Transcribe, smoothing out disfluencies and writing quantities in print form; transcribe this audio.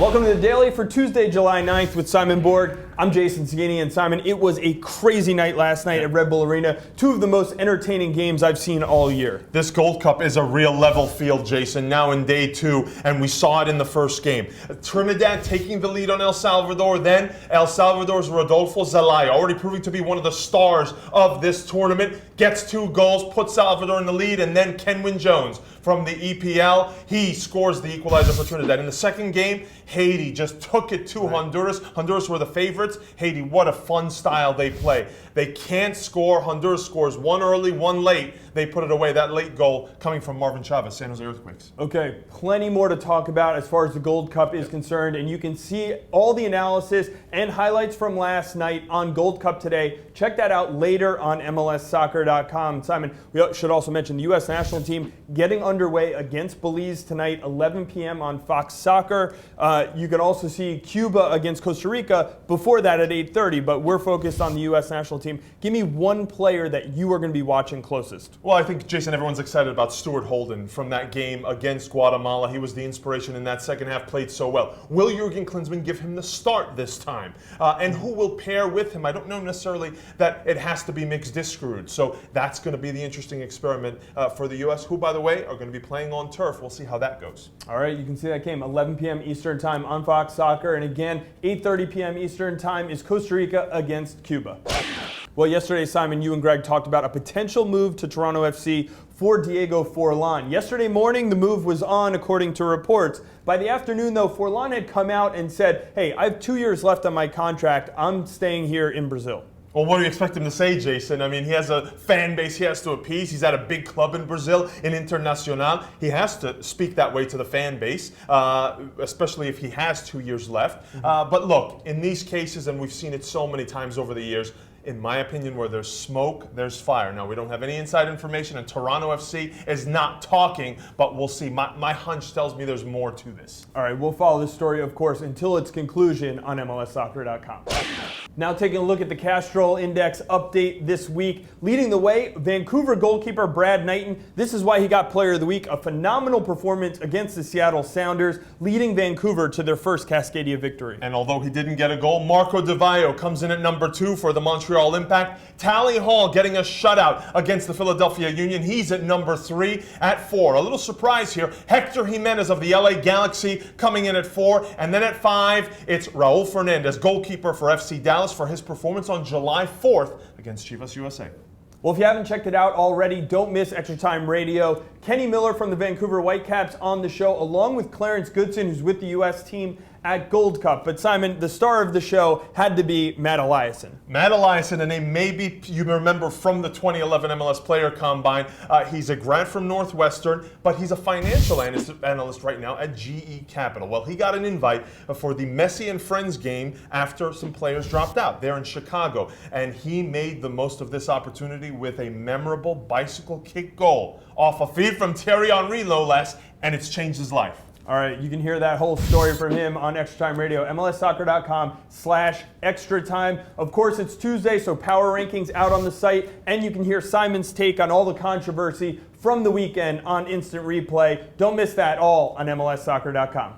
Welcome to the Daily for Tuesday, July 9th with Simon Borg. I'm Jason Segini, and Simon, it was a crazy night last night at Red Bull Arena. Two of the most entertaining games I've seen all year. This Gold Cup is a real level field, Jason, now in day two, and we saw it in the first game. Trinidad taking the lead on El Salvador, then El Salvador's Rodolfo Zelaya, already proving to be one of the stars of this tournament, gets 2 goals, puts Salvador in the lead, and then Kenwin Jones from the EPL, he scores the equalizer for Trinidad. In the second game, Haiti just took it to Honduras. Honduras were the favorites. Haiti, what a fun style they play. They can't score. Honduras scores one early, one late. They put it away. That late goal coming from Marvin Chavez, San Jose Earthquakes. Okay, plenty more to talk about as far as the Gold Cup is concerned, and you can see all the analysis and highlights from last night on Gold Cup Today. Check that out later on MLSsoccer.com. Simon, we should also mention the U.S. national team getting underway against Belize tonight, 11 p.m. on Fox Soccer. You can also see Cuba against Costa Rica before that at 8:30, but we're focused on the U.S. national team. Give me one player that you are going to be watching closest. Well, I think, Jason, everyone's excited about Stuart Holden from that game against Guatemala. He was the inspiration in that second half, played so well. Will Jurgen Klinsmann give him the start this time? And who will pair with him? I don't know necessarily that it has to be mixed discrude. So that's going to be the interesting experiment for the U.S., who, by the way, are going to be playing on turf. We'll see how that goes. All right, you can see that game, 11 p.m. Eastern Time on Fox Soccer. And again, 8:30 p.m. Eastern Time is Costa Rica against Cuba. Well, yesterday, Simon, you and Greg talked about a potential move to Toronto FC for Diego Forlan. Yesterday morning, the move was on, according to reports. By the afternoon, though, Forlan had come out and said, hey, I have 2 years left on my contract. I'm staying here in Brazil. Well, what do you expect him to say, Jason? I mean, he has a fan base he has to appease. He's at a big club in Brazil, in Internacional. He has to speak that way to the fan base, especially if he has 2 years left. But look, in these cases, and we've seen it so many times over the years, in my opinion, where there's smoke, there's fire. Now, we don't have any inside information, and Toronto FC is not talking, but we'll see. My hunch tells me there's more to this. All right, we'll follow this story, of course, until its conclusion on MLSsoccer.com. Now taking a look at the Castrol Index update this week. Leading the way, Vancouver goalkeeper Brad Knightons. This is why he got Player of the Week. A phenomenal performance against the Seattle Sounders, leading Vancouver to their first Cascadia victory. And although he didn't get a goal, Marco Di Vaio comes in at number 2 for the Montreal Impact. Tally Hall getting a shutout against the Philadelphia Union. He's at number 3 at 4. A little surprise here. Hector Jimenez of the LA Galaxy coming in at 4. And then at 5, it's Raul Fernandez, goalkeeper for FC Dallas, for his performance on July 4th against Chivas USA. Well, if you haven't checked it out already, don't miss Extra Time Radio. Kenny Miller from the Vancouver Whitecaps on the show, along with Clarence Goodson, who's with the U.S. team at Gold Cup. But Simon, the star of the show had to be Matt Eliasson. Matt Eliasson, a name maybe you remember from the 2011 MLS Player Combine. He's a grad from Northwestern, but he's a financial analyst right now at GE Capital. Well, he got an invite for the Messi and Friends game after some players dropped out there in Chicago. And he made the most of this opportunity with a memorable bicycle kick goal off a feed from Thierry Henry, no less, and it's changed his life. All right, you can hear that whole story from him on Extra Time Radio, MLSsoccer.com/Extra Time. Of course, it's Tuesday, so power rankings out on the site, and you can hear Simon's take on all the controversy from the weekend on Instant Replay. Don't miss that all on MLSsoccer.com.